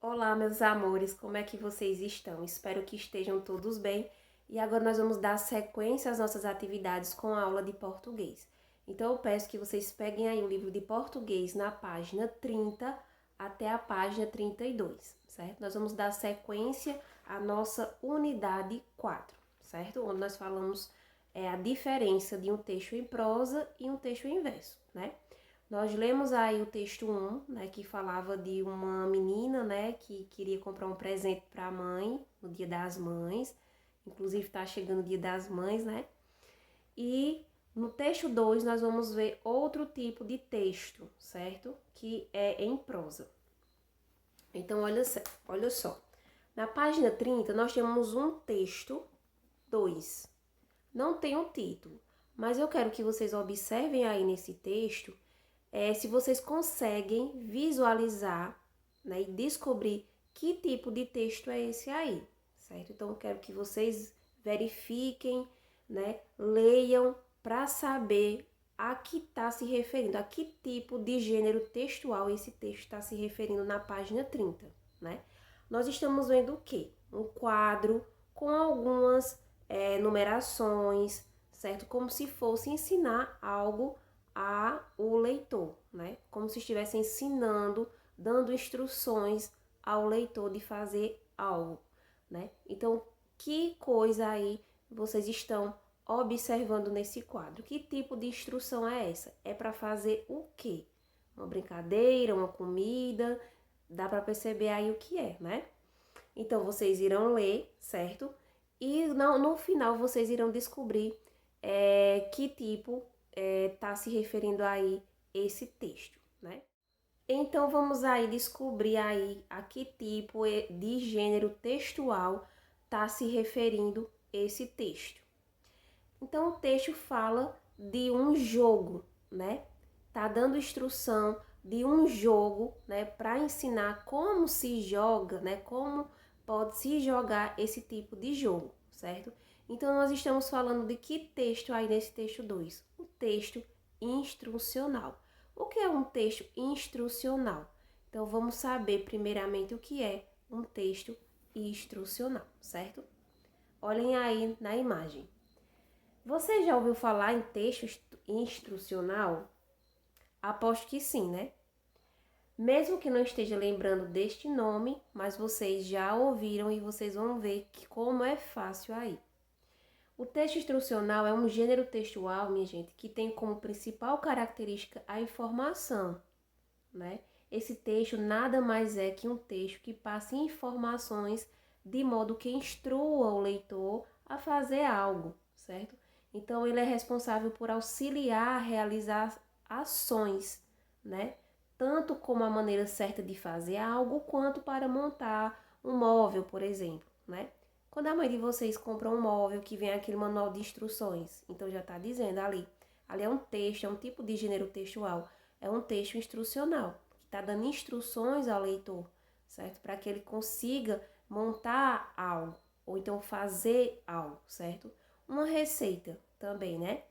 Olá, meus amores, como é que vocês estão? Espero que estejam todos bem. E agora nós vamos dar sequência às nossas atividades com a aula de português. Então eu peço que vocês peguem aí o livro de português na página 30 até a página 32, certo? Nós vamos dar sequência à nossa unidade 4, certo? Onde nós falamos a diferença de um texto em prosa e um texto em verso, né? Nós lemos aí o texto 1, né, que falava de uma menina, né, que queria comprar um presente para a mãe no Dia das Mães. Inclusive está chegando o Dia das Mães, né? E no texto 2 nós vamos ver outro tipo de texto, certo? Que é em prosa. Então olha só. Na página 30 nós temos um texto 2. Não tem um título, mas eu quero que vocês observem aí nesse texto se vocês conseguem visualizar, né, e descobrir que tipo de texto é esse aí, certo? Então, eu quero que vocês verifiquem, né, leiam para saber a que está se referindo, a que tipo de gênero textual esse texto está se referindo na página 30, né? Nós estamos vendo o quê? Um quadro com algumas numerações, certo? Como se fosse ensinar algo ao leitor, né? Como se estivesse ensinando, dando instruções ao leitor de fazer algo, né? Então, que coisa aí vocês estão observando nesse quadro? Que tipo de instrução é essa? É para fazer o quê? Uma brincadeira, uma comida? Dá para perceber aí o que é, né? Então, vocês irão ler, certo? E no final vocês irão descobrir que tipo está se referindo aí esse texto, né? Então, vamos aí descobrir aí a que tipo de gênero textual está se referindo esse texto. Então, o texto fala de um jogo, né? Tá dando instrução de um jogo, né, para ensinar como se joga, né? Como pode se jogar esse tipo de jogo, certo? Então, nós estamos falando de que texto aí nesse texto 2? O texto instrucional. O que é um texto instrucional? Então, vamos saber primeiramente o que é um texto instrucional, certo? Olhem aí na imagem. Você já ouviu falar em texto instrucional? Aposto que sim, né? Mesmo que não esteja lembrando deste nome, mas vocês já ouviram e vocês vão ver que como é fácil aí. O texto instrucional é um gênero textual, minha gente, que tem como principal característica a informação, né? Esse texto nada mais é que um texto que passe informações de modo que instrua o leitor a fazer algo, certo? Então, ele é responsável por auxiliar a realizar ações, né? Tanto como a maneira certa de fazer algo, quanto para montar um móvel, por exemplo, né? Quando a mãe de vocês compra um móvel que vem aquele manual de instruções, então já está dizendo ali é um texto, é um tipo de gênero textual, é um texto instrucional, que está dando instruções ao leitor, certo? Para que ele consiga montar algo, ou então fazer algo, certo? Uma receita também, né?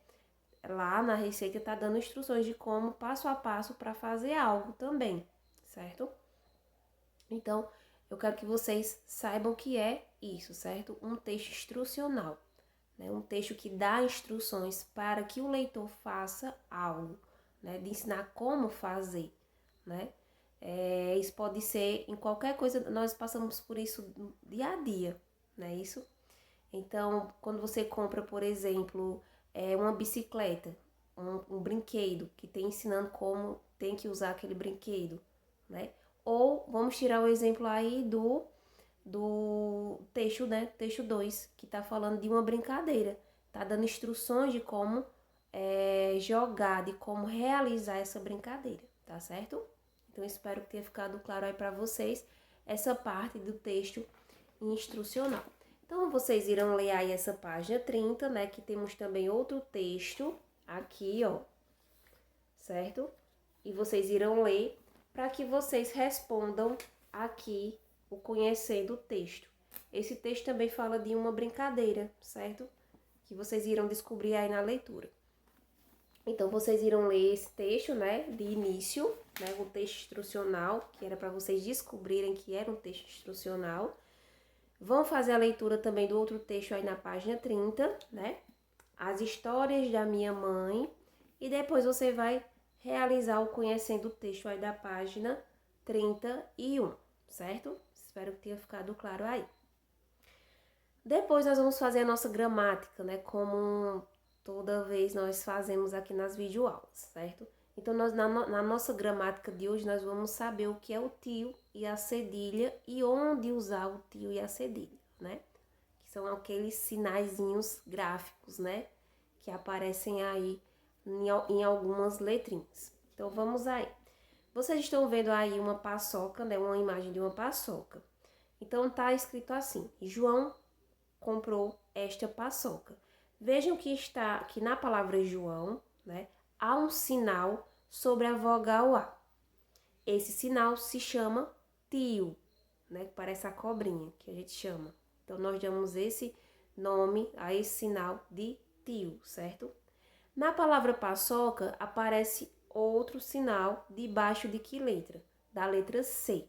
Lá na receita está dando instruções de como, passo a passo, para fazer algo também, certo? Então, eu quero que vocês saibam o que é isso, certo? Um texto instrucional, né? Um texto que dá instruções para que o leitor faça algo, né? De ensinar como fazer, né? Isso pode ser em qualquer coisa, nós passamos por isso dia a dia, né? Isso. Então, quando você compra, por exemplo, uma bicicleta, um brinquedo que tem ensinando como tem que usar aquele brinquedo, né? Ou vamos tirar o exemplo aí do texto, né? Texto 2, que está falando de uma brincadeira. Tá dando instruções de como jogar, de como realizar essa brincadeira, tá certo? Então, espero que tenha ficado claro aí para vocês essa parte do texto instrucional. Então, vocês irão ler aí essa página 30, né? Que temos também outro texto aqui, ó, certo? E vocês irão ler para que vocês respondam aqui o conhecendo o texto. Esse texto também fala de uma brincadeira, certo? Que vocês irão descobrir aí na leitura. Então, vocês irão ler esse texto, né, de início, né, o texto instrucional, que era para vocês descobrirem que era um texto instrucional. Vão fazer a leitura também do outro texto aí na página 30, né, as histórias da minha mãe, e depois você vai realizar o conhecendo o texto aí da página 31, certo? Espero que tenha ficado claro aí. Depois nós vamos fazer a nossa gramática, né, como toda vez nós fazemos aqui nas videoaulas, certo? Então, na nossa gramática de hoje, nós vamos saber o que é o tio e a cedilha e onde usar o tio e a cedilha, né? Que são aqueles sinaizinhos gráficos, né? Que aparecem aí em algumas letrinhas. Então, vamos aí. Vocês estão vendo aí uma paçoca, né? Uma imagem de uma paçoca. Então, tá escrito assim: João comprou esta paçoca. Vejam que está aqui na palavra João, né? Há um sinal sobre a vogal A. Esse sinal se chama tio, né? Parece a cobrinha que a gente chama. Então, nós damos esse nome a esse sinal de tio, certo? Na palavra paçoca, aparece outro sinal debaixo de que letra? Da letra C.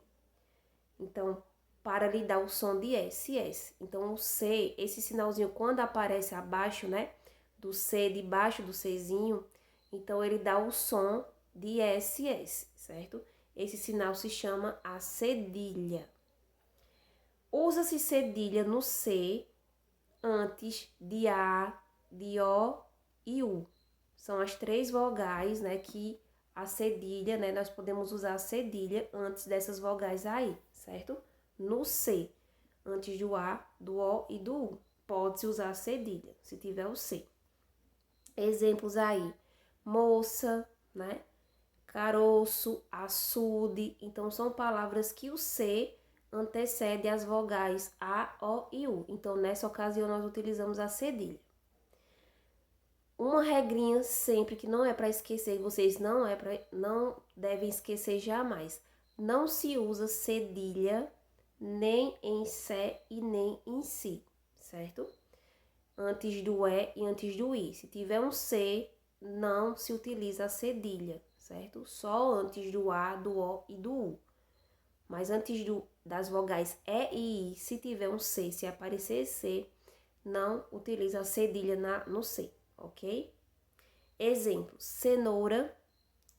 Então, para lhe dar o som de SS. Então, o C, esse sinalzinho, quando aparece abaixo, né? Do C, debaixo do Czinho, então ele dá o som de SS, certo? Esse sinal se chama a cedilha. Usa-se cedilha no C antes de A, de O e U. São as três vogais, né, que a cedilha, né, nós podemos usar a cedilha antes dessas vogais aí, certo? No C, antes do A, do O e do U. Pode-se usar a cedilha, se tiver o C. Exemplos aí, moça, né? Caroço, açude. Então, são palavras que o C antecede as vogais A, O e U. Então, nessa ocasião, nós utilizamos a cedilha. Uma regrinha sempre que não é para esquecer, vocês não devem esquecer jamais. Não se usa cedilha nem em sé e nem em si, certo? Antes do E e antes do I. Se tiver um C, não se utiliza a cedilha, certo? Só antes do A, do O e do U. Mas antes das vogais E e I, se tiver um C, se aparecer C, não utiliza a cedilha no C, ok? Exemplo, cenoura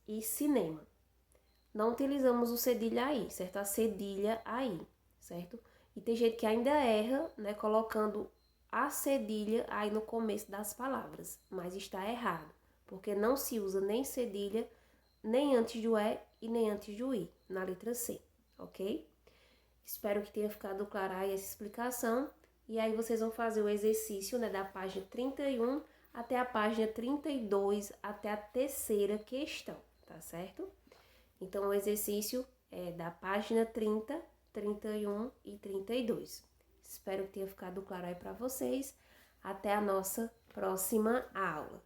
e cinema. Não utilizamos o cedilha aí, certo? A cedilha aí, certo? E tem gente que ainda erra, né, colocando a cedilha aí no começo das palavras, mas está errado, porque não se usa nem cedilha, nem antes do E e nem antes do I, na letra C, ok? Espero que tenha ficado clara aí essa explicação, e aí vocês vão fazer o exercício, né, da página 31 até a página 32, até a terceira questão, tá certo? Então, o exercício é da página 30, 31 e 32. Espero que tenha ficado claro aí para vocês. Até a nossa próxima aula.